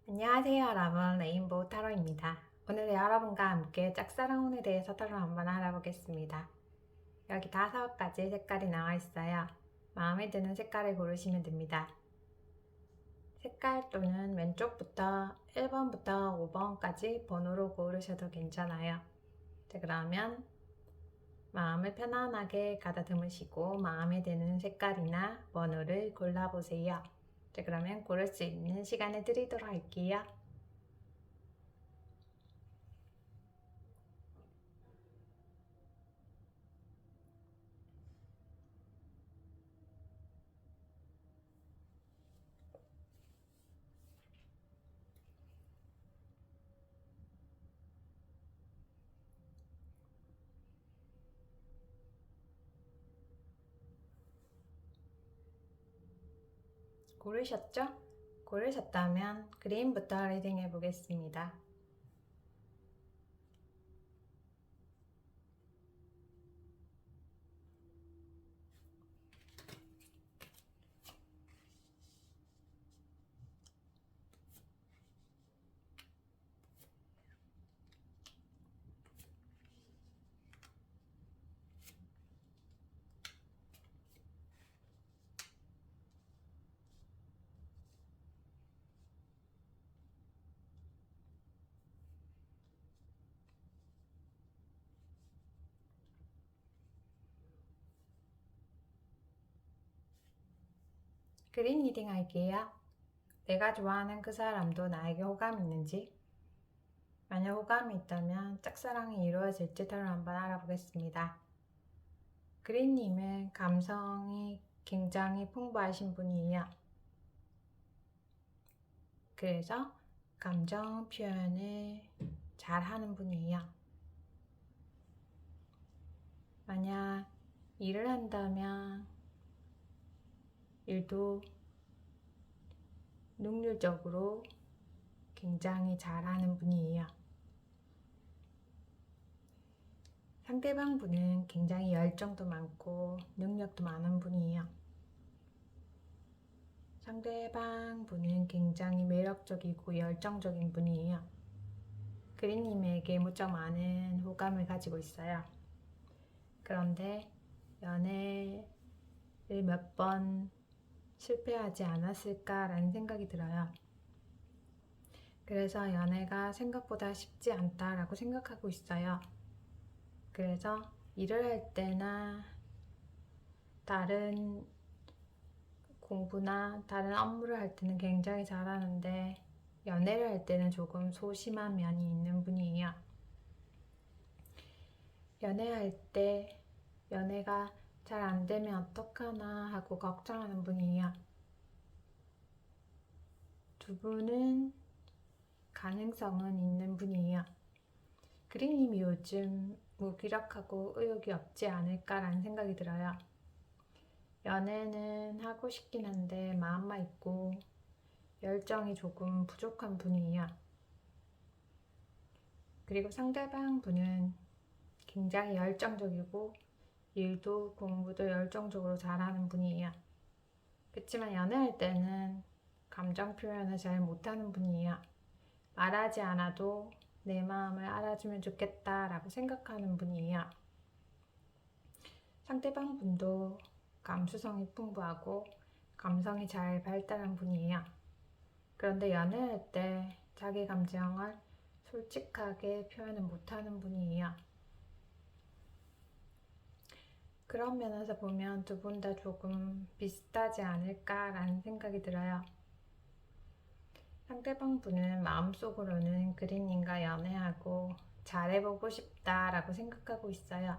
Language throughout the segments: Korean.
안녕하세요 여러분, 레인보우 타로입니다. 오늘 여러분과 함께 짝사랑운에 대해서 타로 한번 알아보겠습니다. 여기 5가지 색깔이 나와 있어요. 마음에 드는 색깔을 고르시면 됩니다. 색깔 또는 왼쪽부터 1번부터 5번까지 번호로 고르셔도 괜찮아요. 자, 그러면 마음을 편안하게 가다듬으시고 마음에 드는 색깔이나 번호를 골라보세요. 자, 그러면 고를 수 있는 시간을 드리도록 할게요. 고르셨죠? 고르셨다면 그림부터 리딩해 보겠습니다. 그림 리딩 할게요. 내가 좋아하는 그 사람도 나에게 호감이 있는지, 만약 호감이 있다면 짝사랑이 이루어질지 타로 한번 알아보겠습니다. 그린님은 감성이 굉장히 풍부하신 분이에요. 그래서 감정 표현을 잘 하는 분이에요. 만약 일을 한다면 일도 능률적으로 굉장히 잘하는 분이에요. 상대방 분은 굉장히 열정도 많고 능력도 많은 분이에요. 상대방 분은 굉장히 매력적이고 열정적인 분이에요. 그린님에게 무척 많은 호감을 가지고 있어요. 그런데 연애를 몇 번 실패하지 않았을까라는 생각이 들어요. 그래서 연애가 생각보다 쉽지 않다라고 생각하고 있어요. 그래서 일을 할 때나 다른 공부나 다른 업무를 할 때는 굉장히 잘하는데 연애를 할 때는 조금 소심한 면이 있는 분이에요. 연애할 때 연애가 잘 안 되면 어떡하나 하고 걱정하는 분이에요. 두 분은 가능성은 있는 분이에요. 그린님이 요즘 무기력하고 의욕이 없지 않을까라는 생각이 들어요. 연애는 하고 싶긴 한데 마음만 있고 열정이 조금 부족한 분이에요. 그리고 상대방 분은 굉장히 열정적이고 일도 공부도 열정적으로 잘하는 분이에요. 그렇지만 연애할 때는 감정 표현을 잘 못하는 분이에요. 말하지 않아도 내 마음을 알아주면 좋겠다라고 생각하는 분이에요. 상대방 분도 감수성이 풍부하고 감성이 잘 발달한 분이에요. 그런데 연애할 때 자기 감정을 솔직하게 표현을 못하는 분이에요. 그런 면에서 보면 두 분 다 조금 비슷하지 않을까라는 생각이 들어요. 상대방 분은 마음속으로는 그린님과 연애하고 잘해보고 싶다라고 생각하고 있어요.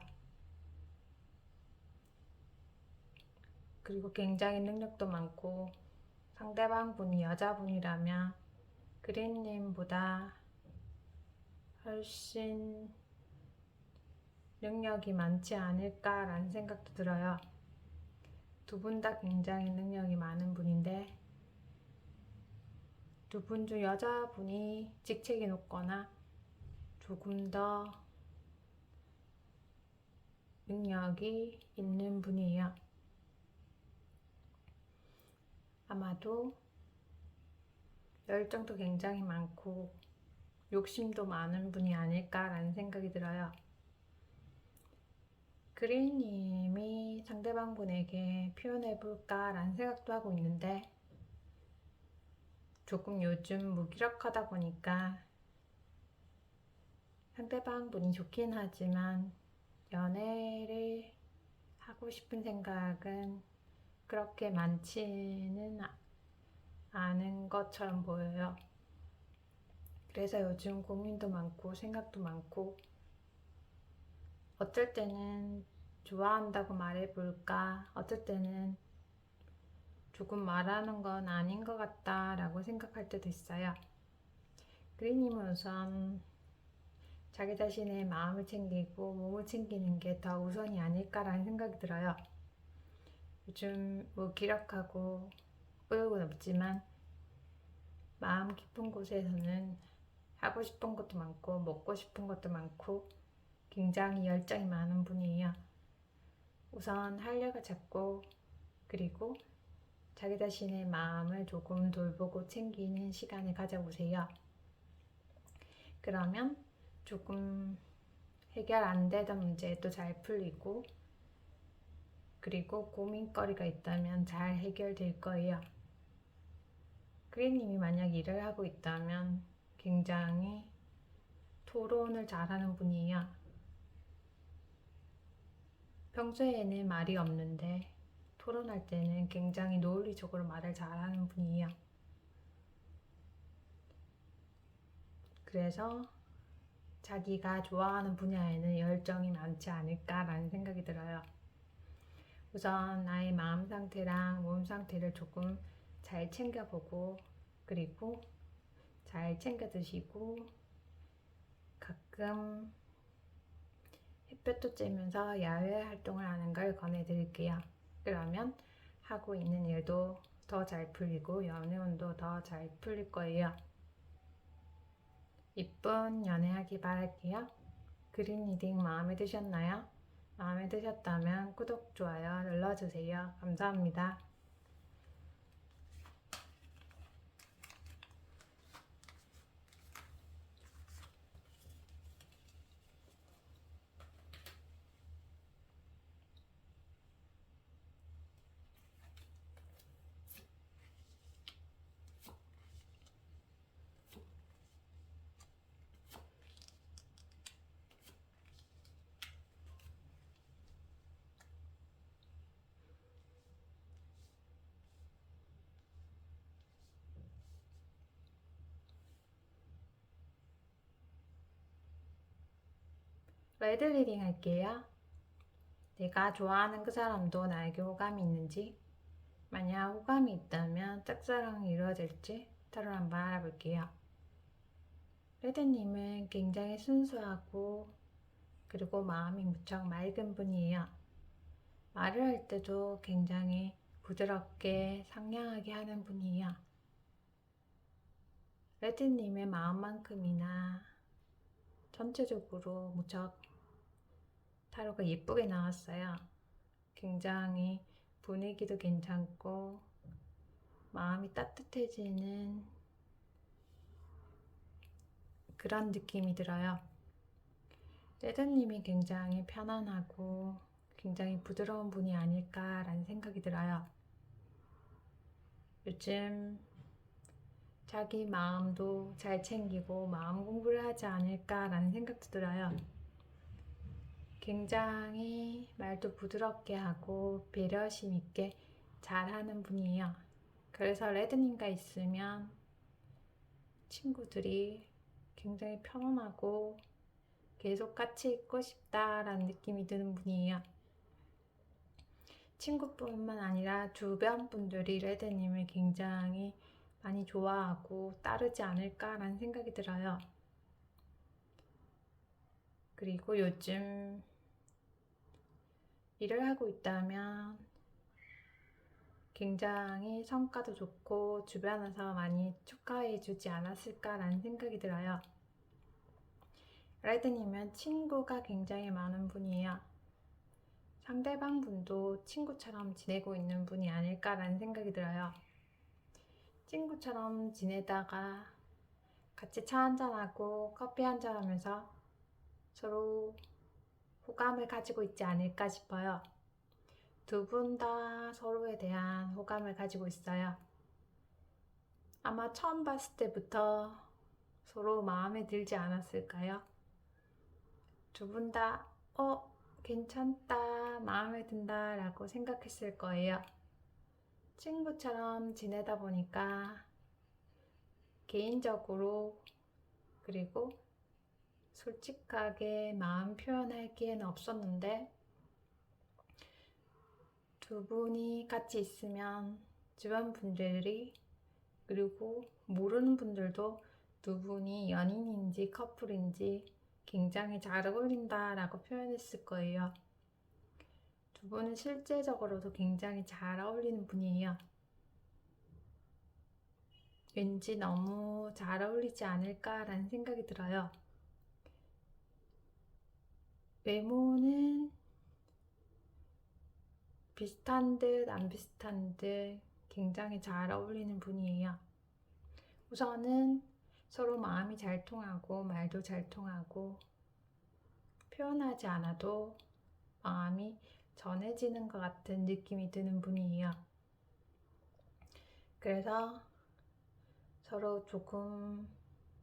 그리고 굉장히 능력도 많고 상대방 분이 여자분이라면 그린님보다 훨씬 능력이 많지 않을까라는 생각도 들어요. 두 분 다 굉장히 능력이 많은 분인데 두 분 중 여자분이 직책이 높거나 조금 더 능력이 있는 분이에요. 아마도 열정도 굉장히 많고 욕심도 많은 분이 아닐까라는 생각이 들어요. 그린님이 상대방분에게 표현해볼까라는 생각도 하고 있는데 조금 요즘 무기력하다 보니까 상대방분이 좋긴 하지만 연애를 하고 싶은 생각은 그렇게 많지는 않은 것처럼 보여요. 그래서 요즘 고민도 많고 생각도 많고 어쩔 때는 좋아한다고 말해볼까, 어쩔 때는 조금 말하는 건 아닌 것 같다라고 생각할 때도 있어요. 그린님은 우선 자기 자신의 마음을 챙기고 몸을 챙기는 게 더 우선이 아닐까라는 생각이 들어요. 요즘 무기력하고 의욕은 없지만 마음 깊은 곳에서는 하고 싶은 것도 많고 먹고 싶은 것도 많고 굉장히 열정이 많은 분이에요. 우선 활력을 찾고 그리고 자기 자신의 마음을 조금 돌보고 챙기는 시간을 가져보세요. 그러면 조금 해결 안 되던 문제도 잘 풀리고 그리고 고민거리가 있다면 잘 해결될 거예요. 그린님이 만약 일을 하고 있다면 굉장히 토론을 잘하는 분이에요. 평소에는 말이 없는데 토론할 때는 굉장히 논리적으로 말을 잘하는 분이에요. 그래서 자기가 좋아하는 분야에는 열정이 많지 않을까라는 생각이 들어요. 우선 나의 마음 상태랑 몸 상태를 조금 잘 챙겨보고 그리고 잘 챙겨 드시고 가끔 햇볕도 쬐면서 야외 활동을 하는 걸 권해드릴게요. 그러면 하고 있는 일도 더 잘 풀리고 연애운도 더 잘 풀릴 거예요. 이쁜 연애하기 바랄게요. 그린 리딩 마음에 드셨나요? 마음에 드셨다면 구독, 좋아요 눌러주세요. 감사합니다. 레드 리딩 할게요. 내가 좋아하는 그 사람도 나에게 호감이 있는지, 만약 호감이 있다면 짝사랑이 이루어질지 타로 한번 알아볼게요. 레드님은 굉장히 순수하고 그리고 마음이 무척 맑은 분이에요. 말을 할 때도 굉장히 부드럽게 상냥하게 하는 분이에요. 레드님의 마음만큼이나 전체적으로 무척 타로가 예쁘게 나왔어요. 굉장히 분위기도 괜찮고 마음이 따뜻해지는 그런 느낌이 들어요. 레드님이 굉장히 편안하고 굉장히 부드러운 분이 아닐까라는 생각이 들어요. 요즘 자기 마음도 잘 챙기고 마음 공부를 하지 않을까라는 생각도 들어요. 굉장히 말도 부드럽게 하고 배려심 있게 잘하는 분이에요. 그래서 레드님과 있으면 친구들이 굉장히 편안하고 계속 같이 있고 싶다라는 느낌이 드는 분이에요. 친구뿐만 아니라 주변 분들이 레드님을 굉장히 많이 좋아하고 따르지 않을까라는 생각이 들어요. 그리고 요즘 일을 하고 있다면 굉장히 성과도 좋고 주변에서 많이 축하해 주지 않았을까라는 생각이 들어요. 레드님은 친구가 굉장히 많은 분이에요. 상대방 분도 친구처럼 지내고 있는 분이 아닐까라는 생각이 들어요. 친구처럼 지내다가 같이 차 한잔하고 커피 한잔하면서 서로 호감을 가지고 있지 않을까 싶어요. 두 분 다 서로에 대한 호감을 가지고 있어요. 아마 처음 봤을 때부터 서로 마음에 들지 않았을까요? 두 분 다, 괜찮다, 마음에 든다 라고 생각했을 거예요. 친구처럼 지내다 보니까 개인적으로 그리고 솔직하게 마음 표현할 기회는 없었는데 두 분이 같이 있으면 주변 분들이 그리고 모르는 분들도 두 분이 연인인지 커플인지 굉장히 잘 어울린다라고 표현했을 거예요. 두 분은 실제적으로도 굉장히 잘 어울리는 분이에요. 왠지 너무 잘 어울리지 않을까라는 생각이 들어요. 외모는 비슷한 듯 안 비슷한 듯 굉장히 잘 어울리는 분이에요. 우선은 서로 마음이 잘 통하고 말도 잘 통하고 표현하지 않아도 마음이 전해지는 것 같은 느낌이 드는 분이에요. 그래서 서로 조금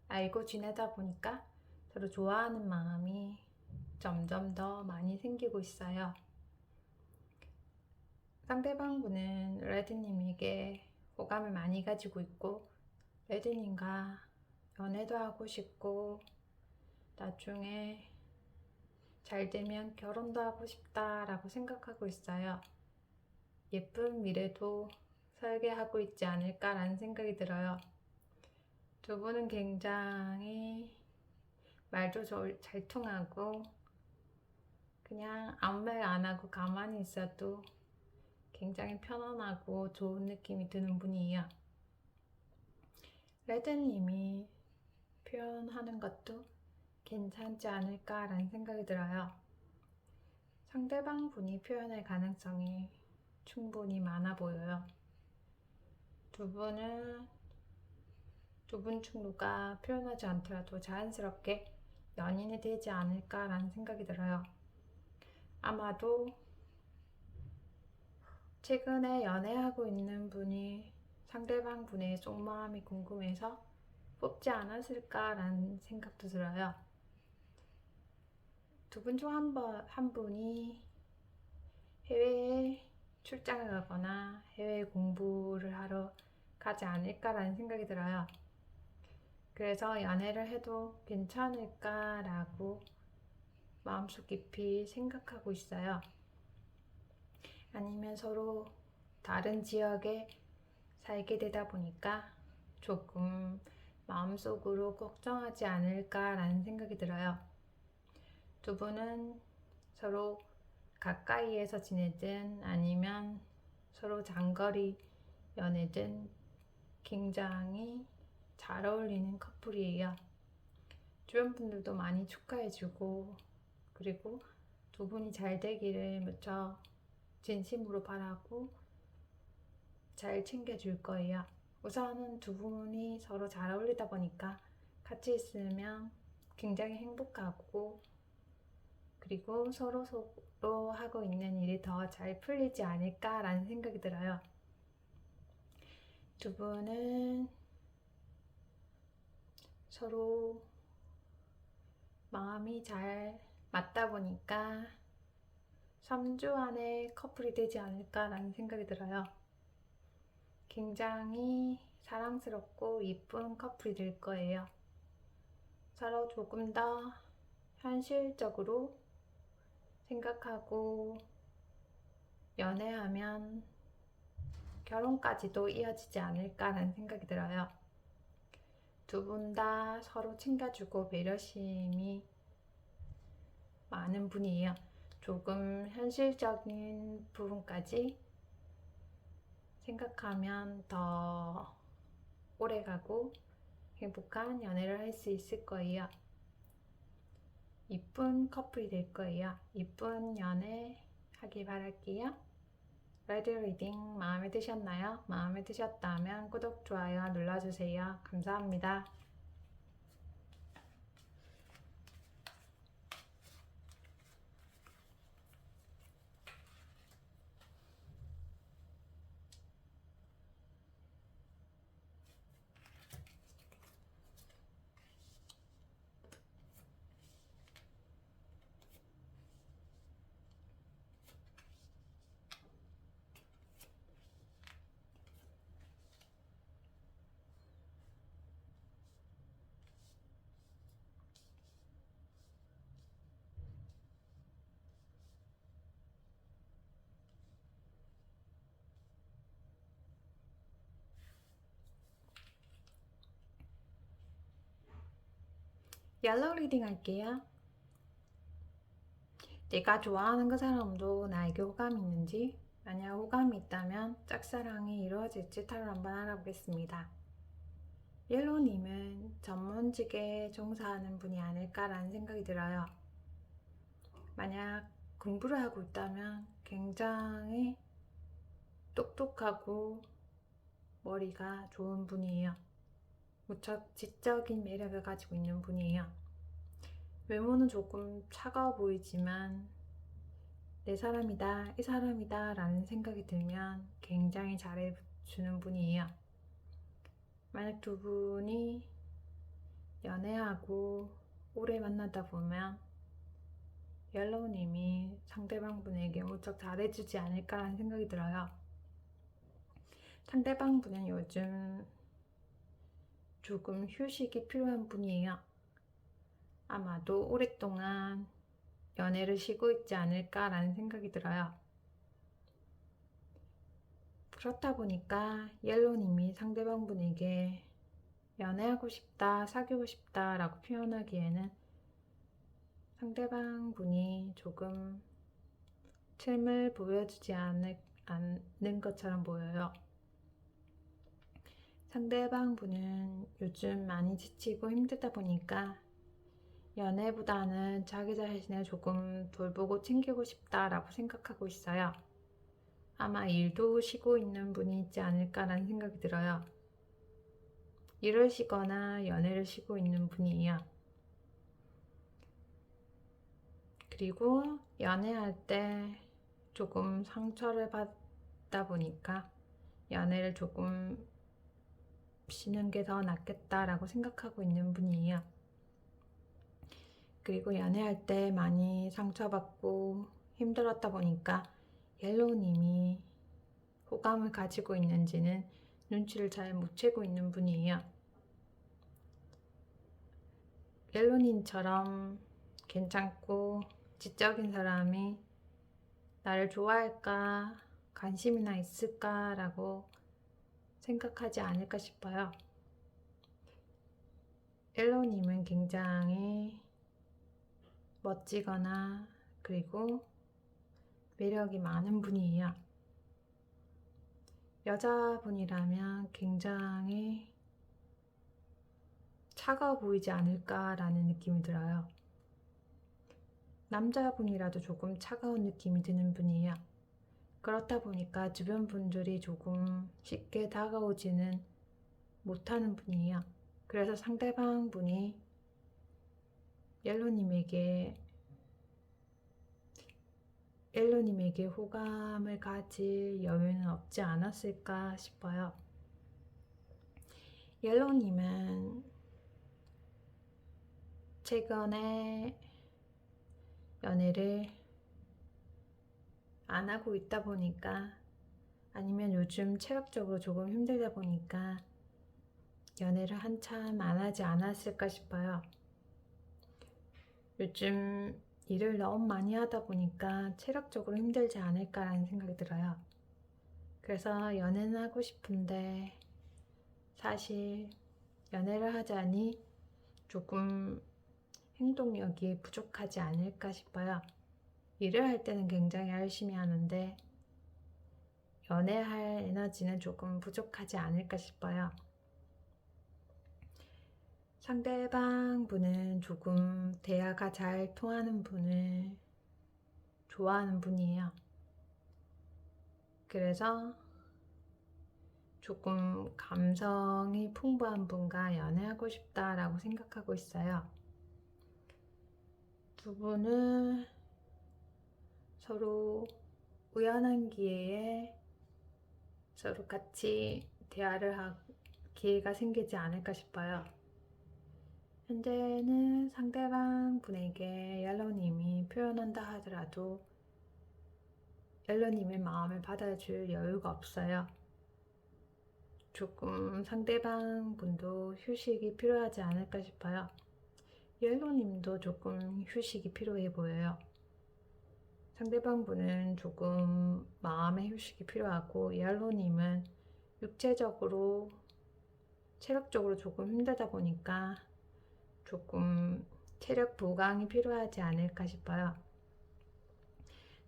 알고 지내다 보니까 서로 좋아하는 마음이 점점 더 많이 생기고 있어요. 상대방 분은 레드님에게 호감을 많이 가지고 있고 레드님과 연애도 하고 싶고 나중에 잘 되면 결혼도 하고 싶다라고 생각하고 있어요. 예쁜 미래도 설계하고 있지 않을까라는 생각이 들어요. 두 분은 굉장히 말도 잘 통하고 그냥 아무 말 안 하고 가만히 있어도 굉장히 편안하고 좋은 느낌이 드는 분이에요. 레드님이 표현하는 것도 괜찮지 않을까라는 생각이 들어요. 상대방 분이 표현할 가능성이 충분히 많아 보여요. 두 분 중 누가 표현하지 않더라도 자연스럽게 연인이 되지 않을까라는 생각이 들어요. 아마도 최근에 연애하고 있는 분이 상대방 분의 속마음이 궁금해서 뽑지 않았을까라는 생각도 들어요. 두 분 중 한 분이 해외에 출장을 가거나 해외 공부를 하러 가지 않을까라는 생각이 들어요. 그래서 연애를 해도 괜찮을까라고 마음속 깊이 생각하고 있어요. 아니면 서로 다른 지역에 살게 되다 보니까 조금 마음속으로 걱정하지 않을까라는 생각이 들어요. 두 분은 서로 가까이에서 지내든 아니면 서로 장거리 연애든 굉장히 잘 어울리는 커플이에요. 주변 분들도 많이 축하해주고 그리고 두 분이 잘 되기를 무척 진심으로 바라고 잘 챙겨줄 거예요. 우선은 두 분이 서로 잘 어울리다 보니까 같이 있으면 굉장히 행복하고 그리고 서로 하고 있는 일이 더 잘 풀리지 않을까라는 생각이 들어요. 두 분은 서로 마음이 잘 맞다 보니까 3주 안에 커플이 되지 않을까라는 생각이 들어요. 굉장히 사랑스럽고 이쁜 커플이 될 거예요. 서로 조금 더 현실적으로 생각하고 연애하면 결혼까지도 이어지지 않을까라는 생각이 들어요. 두 분 다 서로 챙겨주고 배려심이 많은 분이에요. 조금 현실적인 부분까지 생각하면 더 오래가고 행복한 연애를 할 수 있을 거예요. 이쁜 커플이 될 거예요. 이쁜 연애 하길 바랄게요. 레디 리딩 마음에 드셨나요? 마음에 드셨다면 구독, 좋아요 눌러주세요. 감사합니다. 옐로우 리딩 할게요. 내가 좋아하는 그 사람도 나에게 호감이 있는지, 만약 호감이 있다면 짝사랑이 이루어질지 타로 한번 알아보겠습니다. 옐로우님은 전문직에 종사하는 분이 아닐까라는 생각이 들어요. 만약 공부를 하고 있다면 굉장히 똑똑하고 머리가 좋은 분이에요. 무척 지적인 매력을 가지고 있는 분이에요. 외모는 조금 차가워 보이지만 내 사람이다, 이 사람이다 라는 생각이 들면 굉장히 잘해주는 분이에요. 만약 두 분이 연애하고 오래 만나다 보면 옐로우님이 상대방 분에게 무척 잘해주지 않을까라는 생각이 들어요. 상대방 분은 요즘 조금 휴식이 필요한 분이에요. 아마도 오랫동안 연애를 쉬고 있지 않을까라는 생각이 들어요. 그렇다 보니까 옐로우님이 상대방 분에게 연애하고 싶다, 사귀고 싶다 라고 표현하기에는 상대방 분이 조금 틈을 보여주지 않는 것처럼 보여요. 상대방 분은 요즘 많이 지치고 힘들다 보니까 연애보다는 자기 자신을 조금 돌보고 챙기고 싶다라고 생각하고 있어요. 아마 일도 쉬고 있는 분이 있지 않을까라는 생각이 들어요. 일을 쉬거나 연애를 쉬고 있는 분이에요. 그리고 연애할 때 조금 상처를 받다 보니까 연애를 조금 쉬는 게 더 낫겠다라고 생각하고 있는 분이에요. 그리고 연애할 때 많이 상처받고 힘들었다 보니까 옐로우님이 호감을 가지고 있는지는 눈치를 잘 못 채고 있는 분이에요. 옐로우님처럼 괜찮고 지적인 사람이 나를 좋아할까, 관심이나 있을까라고 생각하지 않을까 싶어요. 옐로우님은 굉장히 멋지거나 그리고 매력이 많은 분이에요. 여자분이라면 굉장히 차가워 보이지 않을까라는 느낌이 들어요. 남자분이라도 조금 차가운 느낌이 드는 분이에요. 그렇다 보니까 주변 분들이 조금 쉽게 다가오지는 못하는 분이에요. 그래서 상대방 분이 옐로님에게 호감을 가질 여유는 없지 않았을까 싶어요. 옐로님은 최근에 연애를 안 하고 있다 보니까 아니면 요즘 체력적으로 조금 힘들다 보니까 연애를 한참 안 하지 않았을까 싶어요. 요즘 일을 너무 많이 하다 보니까 체력적으로 힘들지 않을까라는 생각이 들어요. 그래서 연애는 하고 싶은데 사실 연애를 하자니 조금 행동력이 부족하지 않을까 싶어요. 일을 할 때는 굉장히 열심히 하는데 연애할 에너지는 조금 부족하지 않을까 싶어요. 상대방 분은 조금 대화가 잘 통하는 분을 좋아하는 분이에요. 그래서 조금 감성이 풍부한 분과 연애하고 싶다라고 생각하고 있어요. 두 분은 서로 우연한 기회에 서로 같이 대화를 할 기회가 생기지 않을까 싶어요. 현재는 상대방 분에게 옐로님이 표현한다 하더라도 옐로님의 마음을 받아줄 여유가 없어요. 조금 상대방 분도 휴식이 필요하지 않을까 싶어요. 옐로님도 조금 휴식이 필요해 보여요. 상대방 분은 조금 마음의 휴식이 필요하고 옐로님은 육체적으로 체력적으로 조금 힘들다 보니까 조금 체력 보강이 필요하지 않을까 싶어요.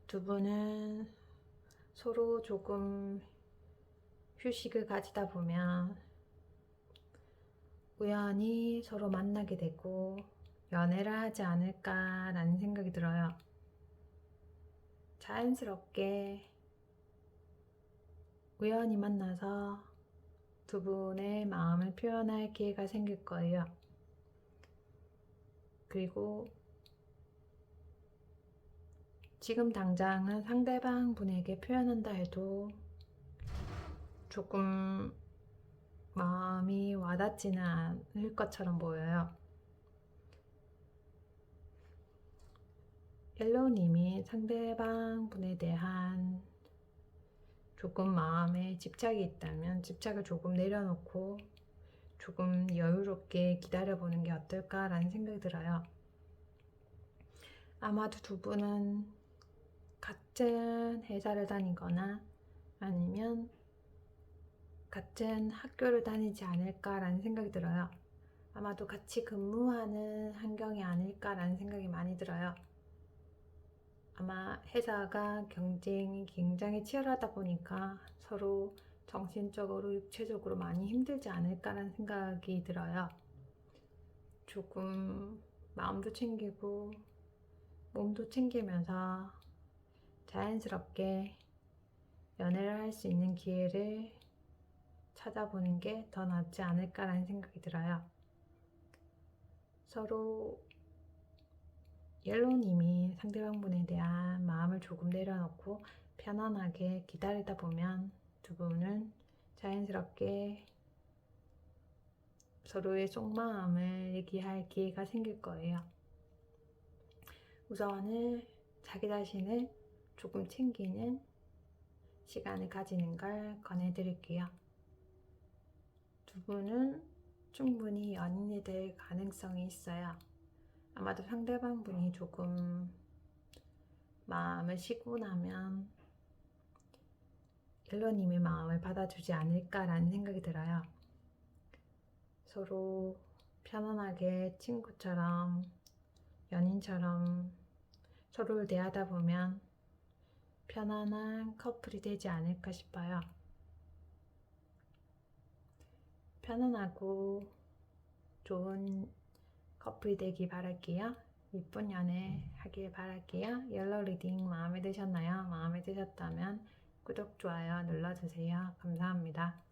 두 분은 서로 조금 휴식을 가지다 보면 우연히 서로 만나게 되고 연애를 하지 않을까라는 생각이 들어요. 자연스럽게 우연히 만나서 두 분의 마음을 표현할 기회가 생길 거예요. 그리고 지금 당장은 상대방 분에게 표현한다 해도 조금 마음이 와닿지는 않을 것처럼 보여요. 옐로우님이 상대방 분에 대한 조금 마음에 집착이 있다면 집착을 조금 내려놓고 조금 여유롭게 기다려보는 게 어떨까라는 생각이 들어요. 아마도 두 분은 같은 회사를 다니거나 아니면 같은 학교를 다니지 않을까라는 생각이 들어요. 아마도 같이 근무하는 환경이 아닐까라는 생각이 많이 들어요. 아마 회사가 경쟁이 굉장히 치열하다 보니까 서로 정신적으로 육체적으로 많이 힘들지 않을까라는 생각이 들어요. 조금 마음도 챙기고 몸도 챙기면서 자연스럽게 연애를 할 수 있는 기회를 찾아보는 게 더 낫지 않을까라는 생각이 들어요. 서로 옐로우님이 상대방분에 대한 마음을 조금 내려놓고 편안하게 기다리다 보면 두 분은 자연스럽게 서로의 속마음을 얘기할 기회가 생길 거예요. 우선은 자기 자신을 조금 챙기는 시간을 가지는 걸 권해드릴게요. 두 분은 충분히 연인이 될 가능성이 있어요. 아마도 상대방 분이 조금 마음을 쉬고 나면 옐로님의 마음을 받아주지 않을까라는 생각이 들어요. 서로 편안하게 친구처럼 연인처럼 서로를 대하다 보면 편안한 커플이 되지 않을까 싶어요. 편안하고 좋은 커플이 되기 바랄게요. 이쁜 연애 하길 바랄게요. 옐로우 리딩 마음에 드셨나요? 마음에 드셨다면 구독, 좋아요 눌러주세요. 감사합니다.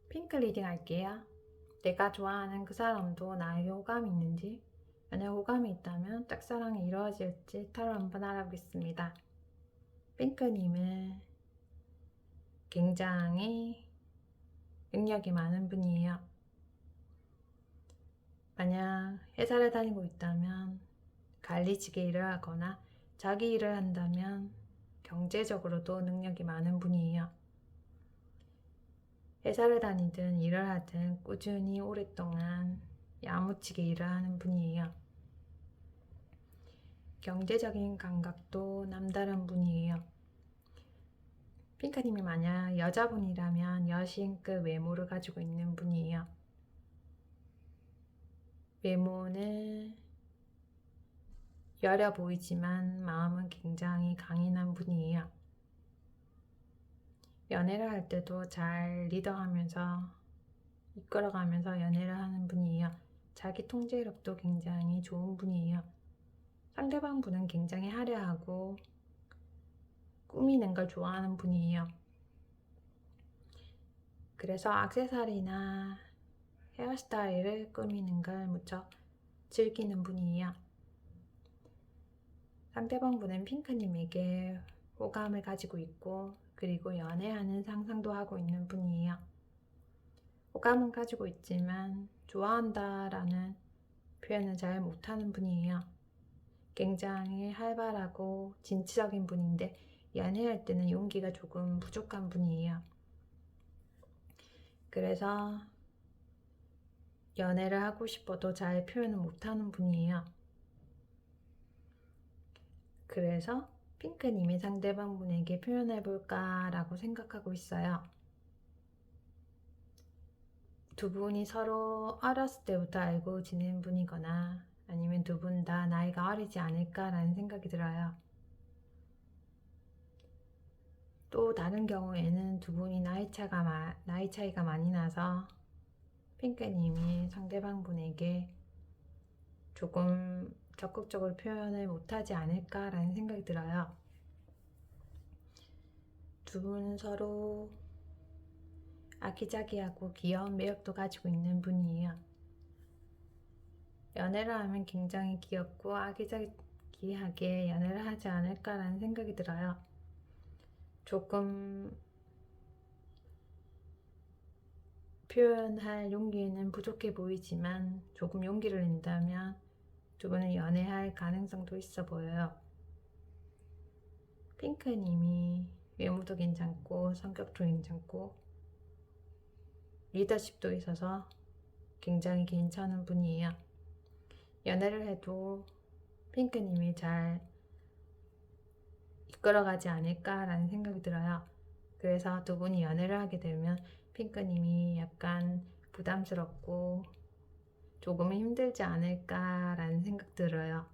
핑크 리딩 할게요. 내가 좋아하는 그 사람도 나에게 호감이 있는지, 만약 호감이 있다면 짝사랑이 이루어질지 타로 한번 알아보겠습니다. 핑크님은 굉장히 능력이 많은 분이에요. 만약 회사를 다니고 있다면 관리직에 일을 하거나 자기 일을 한다면 경제적으로도 능력이 많은 분이에요. 회사를 다니든 일을 하든 꾸준히 오랫동안 야무지게 일을 하는 분이에요. 경제적인 감각도 남다른 분이에요. 핑크님이 만약 여자분이라면 여신급 외모를 가지고 있는 분이에요. 외모는 여려 보이지만 마음은 굉장히 강인한 분이에요. 연애를 할 때도 잘 리더하면서 이끌어가면서 연애를 하는 분이에요. 자기 통제력도 굉장히 좋은 분이에요. 상대방 분은 굉장히 화려하고 꾸미는 걸 좋아하는 분이에요. 그래서 액세서리나 헤어스타일을 꾸미는 걸 무척 즐기는 분이에요. 상대방 분은 핑크님에게 호감을 가지고 있고 그리고 연애하는 상상도 하고 있는 분이에요. 호감은 가지고 있지만 좋아한다라는 표현을 잘 못하는 분이에요. 굉장히 활발하고 진취적인 분인데 연애할 때는 용기가 조금 부족한 분이에요. 그래서 연애를 하고 싶어도 잘 표현을 못하는 분이에요. 그래서 핑크님이 상대방 분에게 표현해볼까 라고 생각하고 있어요. 두 분이 서로 어렸을 때부터 알고 지낸 분이거나 아니면 두 분 다 나이가 어리지 않을까라는 생각이 들어요. 또 다른 경우에는 두 분이 나이 차이가 많이 나서 핑크님이 상대방 분에게 조금 적극적으로 표현을 못하지 않을까라는 생각이 들어요. 두 분은 서로 아기자기하고 귀여운 매력도 가지고 있는 분이에요. 연애를 하면 굉장히 귀엽고 아기자기하게 연애를 하지 않을까라는 생각이 들어요. 조금 표현할 용기는 부족해 보이지만 조금 용기를 낸다면 두 분은 연애할 가능성도 있어 보여요. 핑크님이 외모도 괜찮고 성격도 괜찮고 리더십도 있어서 굉장히 괜찮은 분이에요. 연애를 해도 핑크님이 잘 이끌어가지 않을까라는 생각이 들어요. 그래서 두 분이 연애를 하게 되면 핑크님이 약간 부담스럽고 조금은 힘들지 않을까라는 생각 들어요.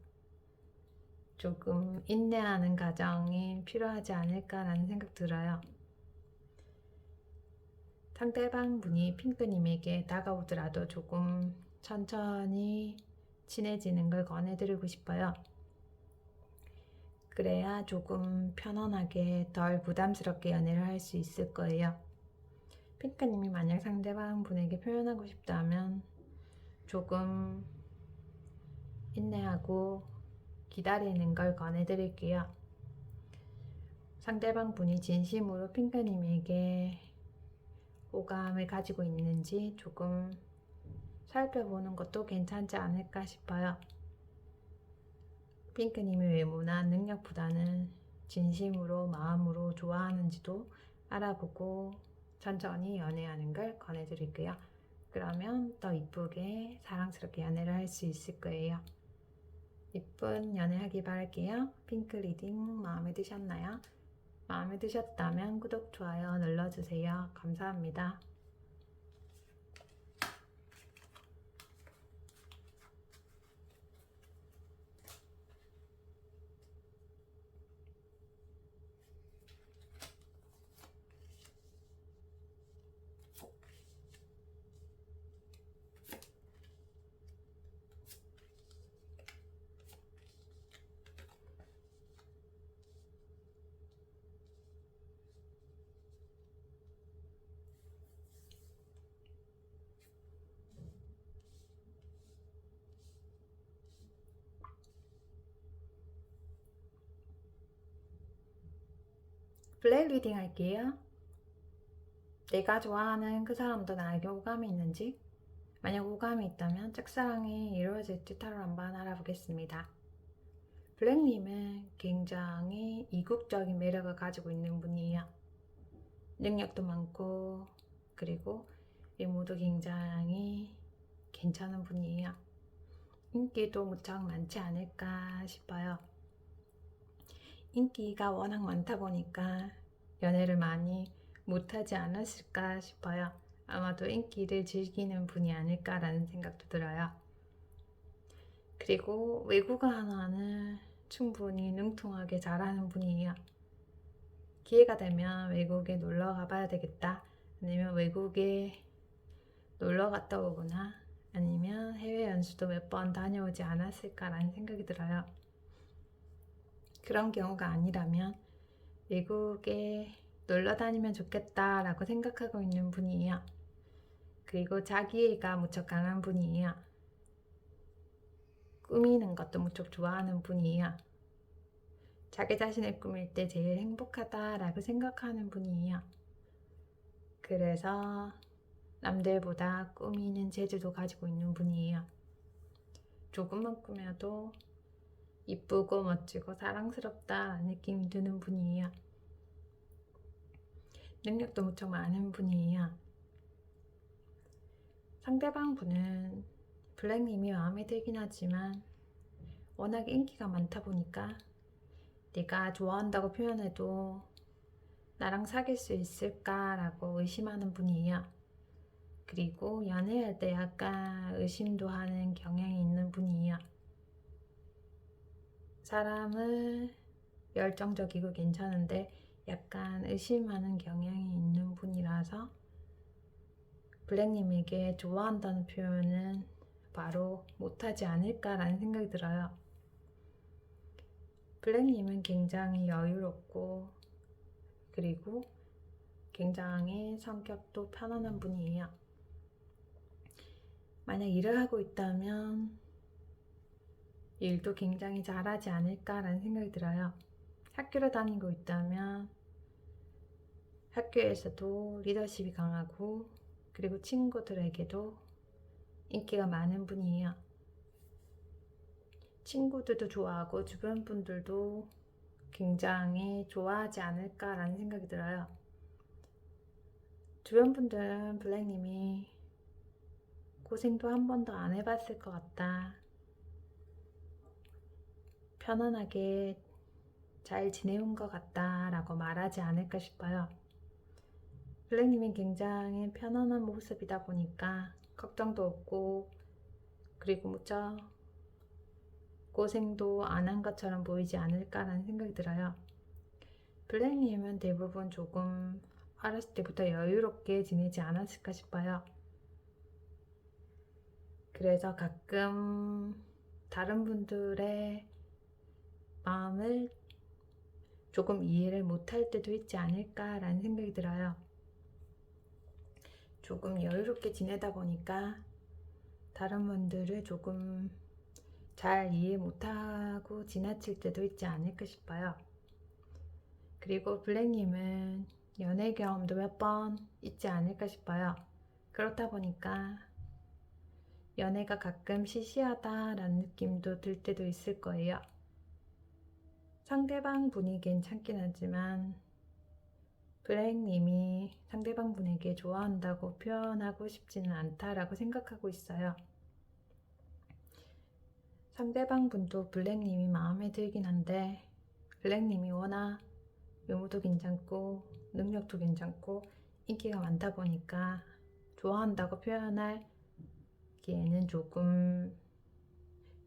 조금 인내하는 과정이 필요하지 않을까라는 생각 들어요. 상대방 분이 핑크님에게 다가오더라도 조금 천천히 친해지는 걸 권해드리고 싶어요. 그래야 조금 편안하게 덜 부담스럽게 연애를 할 수 있을 거예요. 핑크님이 만약 상대방 분에게 표현하고 싶다면 조금 인내하고 기다리는 걸 권해드릴게요. 상대방 분이 진심으로 핑크님에게 호감을 가지고 있는지 조금 살펴보는 것도 괜찮지 않을까 싶어요. 핑크님의 외모나 능력보다는 진심으로 마음으로 좋아하는지도 알아보고 천천히 연애하는 걸 권해드릴게요. 그러면 더 이쁘게 사랑스럽게 연애를 할 수 있을 거예요. 이쁜 연애하기 바랄게요. 핑크 리딩 마음에 드셨나요? 마음에 드셨다면 구독, 좋아요 눌러주세요. 감사합니다. 블랙 리딩 할게요. 내가 좋아하는 그 사람도 나에게 호감이 있는지, 만약 호감이 있다면 짝사랑이 이루어질지 타로 한번 알아보겠습니다. 블랙님은 굉장히 이국적인 매력을 가지고 있는 분이에요. 능력도 많고, 그리고 외모도 굉장히 괜찮은 분이에요. 인기도 무척 많지 않을까 싶어요. 인기가 워낙 많다 보니까 연애를 많이 못하지 않았을까 싶어요. 아마도 인기를 즐기는 분이 아닐까라는 생각도 들어요. 그리고 외국어 하나는 충분히 능통하게 잘하는 분이에요. 기회가 되면 외국에 놀러 가봐야 되겠다, 아니면 외국에 놀러 갔다 오거나 아니면 해외 연수도 몇 번 다녀오지 않았을까라는 생각이 들어요. 그런 경우가 아니라면 외국에 놀러 다니면 좋겠다라고 생각하고 있는 분이에요. 그리고 자기애가 무척 강한 분이에요. 꾸미는 것도 무척 좋아하는 분이에요. 자기 자신을 꾸밀 때 제일 행복하다라고 생각하는 분이에요. 그래서 남들보다 꾸미는 재주도 가지고 있는 분이에요. 조금만 꾸며도 이쁘고 멋지고 사랑스럽다라는 느낌이 드는 분이에요. 능력도 무척 많은 분이에요. 상대방 분은 블랙님이 마음에 들긴 하지만 워낙 인기가 많다 보니까 내가 좋아한다고 표현해도 나랑 사귈 수 있을까라고 의심하는 분이에요. 그리고 연애할 때 약간 의심도 하는 경향이 있는 분이에요. 사람은 열정적이고 괜찮은데 약간 의심하는 경향이 있는 분이라서 블랙님에게 좋아한다는 표현은 바로 못하지 않을까라는 생각이 들어요. 블랙님은 굉장히 여유롭고 그리고 굉장히 성격도 편안한 분이에요. 만약 일을 하고 있다면 일도 굉장히 잘하지 않을까라는 생각이 들어요. 학교를 다니고 있다면 학교에서도 리더십이 강하고 그리고 친구들에게도 인기가 많은 분이에요. 친구들도 좋아하고 주변 분들도 굉장히 좋아하지 않을까라는 생각이 들어요. 주변 분들은 블랙님이 고생도 한 번도 안 해봤을 것 같다, 편안하게 잘 지내온 것 같다 라고 말하지 않을까 싶어요. 블랙님이 굉장히 편안한 모습이다 보니까 걱정도 없고 그리고 무척 고생도 안 한 것처럼 보이지 않을까라는 생각이 들어요. 블랙님은 대부분 조금 어렸을 때부터 여유롭게 지내지 않았을까 싶어요. 그래서 가끔 다른 분들의 마음을 조금 이해를 못할 때도 있지 않을까라는 생각이 들어요. 조금 여유롭게 지내다 보니까 다른 분들을 조금 잘 이해 못하고 지나칠 때도 있지 않을까 싶어요. 그리고 블랙님은 연애 경험도 몇 번 있지 않을까 싶어요. 그렇다 보니까 연애가 가끔 시시하다라는 느낌도 들 때도 있을 거예요. 상대방 분이 괜찮긴 하지만 블랙님이 상대방 분에게 좋아한다고 표현하고 싶지는 않다라고 생각하고 있어요. 상대방 분도 블랙님이 마음에 들긴 한데 블랙님이 워낙 외모도 괜찮고 능력도 괜찮고 인기가 많다 보니까 좋아한다고 표현하기에는 조금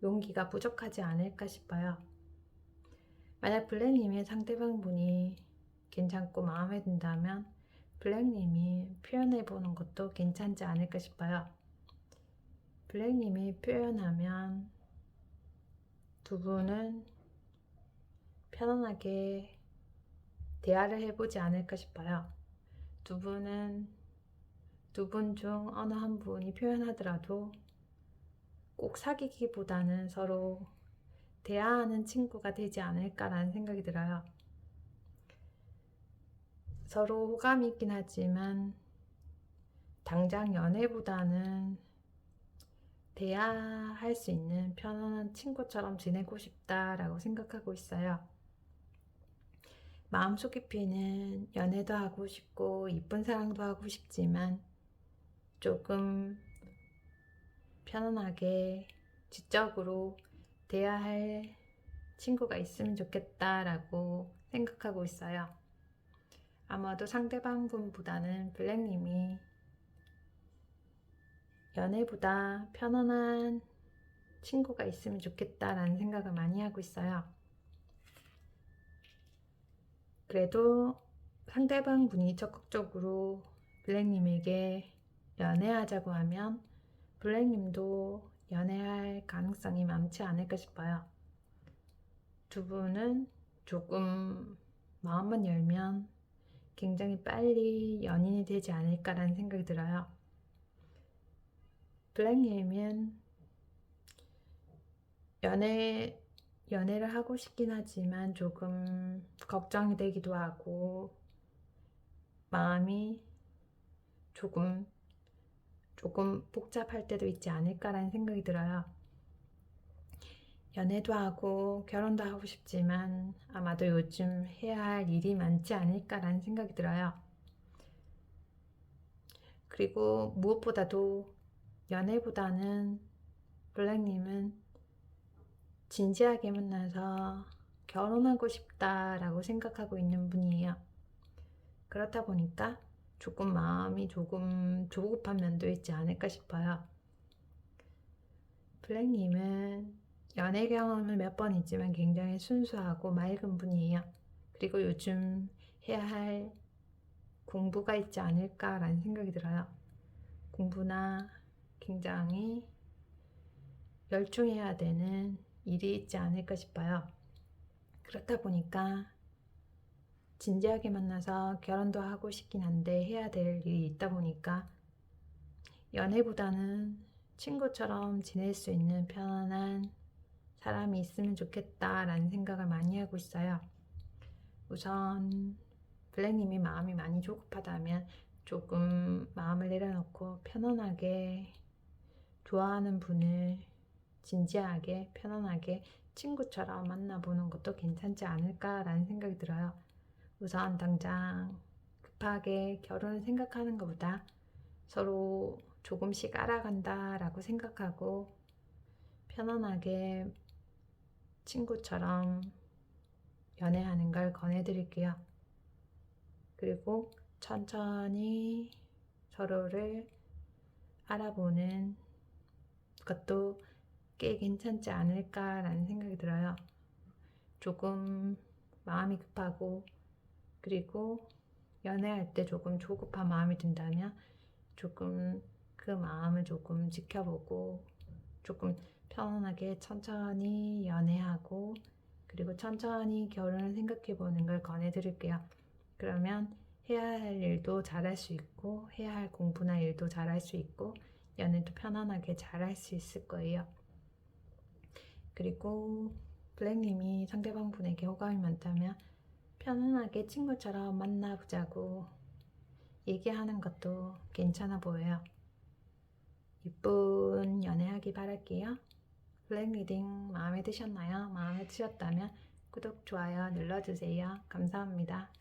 용기가 부족하지 않을까 싶어요. 만약 블랙님의 상대방 분이 괜찮고 마음에 든다면 블랙님이 표현해보는 것도 괜찮지 않을까 싶어요. 블랙님이 표현하면 두 분은 편안하게 대화를 해보지 않을까 싶어요. 두 분은 두 분 중 어느 한 분이 표현하더라도 꼭 사귀기보다는 서로 대화하는 친구가 되지 않을까라는 생각이 들어요. 서로 호감이 있긴 하지만 당장 연애보다는 대화할 수 있는 편안한 친구처럼 지내고 싶다라고 생각하고 있어요. 마음속 깊이는 연애도 하고 싶고 이쁜 사랑도 하고 싶지만 조금 편안하게 지적으로 대화할 친구가 있으면 좋겠다라고 생각하고 있어요. 아마도 상대방 분보다는 블랙님이 연애보다 편안한 친구가 있으면 좋겠다라는 생각을 많이 하고 있어요. 그래도 상대방 분이 적극적으로 블랙님에게 연애하자고 하면 블랙님도 연애할 가능성이 많지 않을까 싶어요. 두 분은 조금 마음만 열면 굉장히 빨리 연인이 되지 않을까라는 생각이 들어요. 블랙님은 연애를 하고 싶긴 하지만 조금 걱정이 되기도 하고 마음이 조금 복잡할 때도 있지 않을까라는 생각이 들어요. 연애도 하고 결혼도 하고 싶지만 아마도 요즘 해야 할 일이 많지 않을까라는 생각이 들어요. 그리고 무엇보다도 연애보다는 블랙님은 진지하게 만나서 결혼하고 싶다라고 생각하고 있는 분이에요. 그렇다 보니까 조금 마음이 조금 조급한 면도 있지 않을까 싶어요. 블랙님은 연애 경험은 몇 번 있지만 굉장히 순수하고 맑은 분이에요. 그리고 요즘 해야 할 공부가 있지 않을까라는 생각이 들어요. 공부나 굉장히 열중해야 되는 일이 있지 않을까 싶어요. 그렇다 보니까 진지하게 만나서 결혼도 하고 싶긴 한데 해야 될 일이 있다 보니까 연애보다는 친구처럼 지낼 수 있는 편안한 사람이 있으면 좋겠다라는 생각을 많이 하고 있어요. 우선 블랙님이 마음이 많이 조급하다면 조금 마음을 내려놓고 편안하게 좋아하는 분을 진지하게 편안하게 친구처럼 만나보는 것도 괜찮지 않을까라는 생각이 들어요. 우선 당장 급하게 결혼을 생각하는 것보다 서로 조금씩 알아간다라고 생각하고 편안하게 친구처럼 연애하는 걸 권해드릴게요. 그리고 천천히 서로를 알아보는 것도 꽤 괜찮지 않을까라는 생각이 들어요. 조금 마음이 급하고 그리고 연애할 때 조금 조급한 마음이 든다면 조금 그 마음을 조금 지켜보고 조금 편안하게 천천히 연애하고 그리고 천천히 결혼을 생각해보는 걸 권해드릴게요. 그러면 해야 할 일도 잘할 수 있고 해야 할 공부나 일도 잘할 수 있고 연애도 편안하게 잘할 수 있을 거예요. 그리고 블랙님이 상대방 분에게 호감이 많다면 편안하게 친구처럼 만나보자고 얘기하는 것도 괜찮아 보여요. 이쁜 연애하기 바랄게요. 블랙 리딩 마음에 드셨나요? 마음에 드셨다면 구독, 좋아요 눌러주세요. 감사합니다.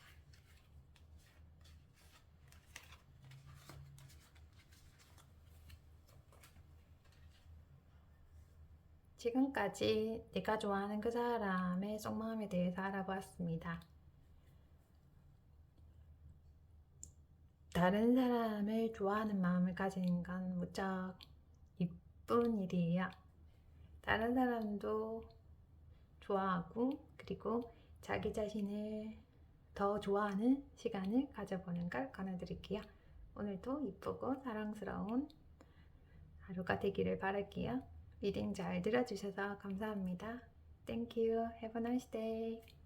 지금까지 내가 좋아하는 그 사람의 속마음에 대해서 알아보았습니다. 다른 사람을 좋아하는 마음을 가지는 건 무척 이쁜 일이에요. 다른 사람도 좋아하고 그리고 자기 자신을 더 좋아하는 시간을 가져보는 걸 권해드릴게요. 오늘도 이쁘고 사랑스러운 하루가 되기를 바랄게요. 리딩 잘 들어주셔서 감사합니다. Thank you. Have a nice day.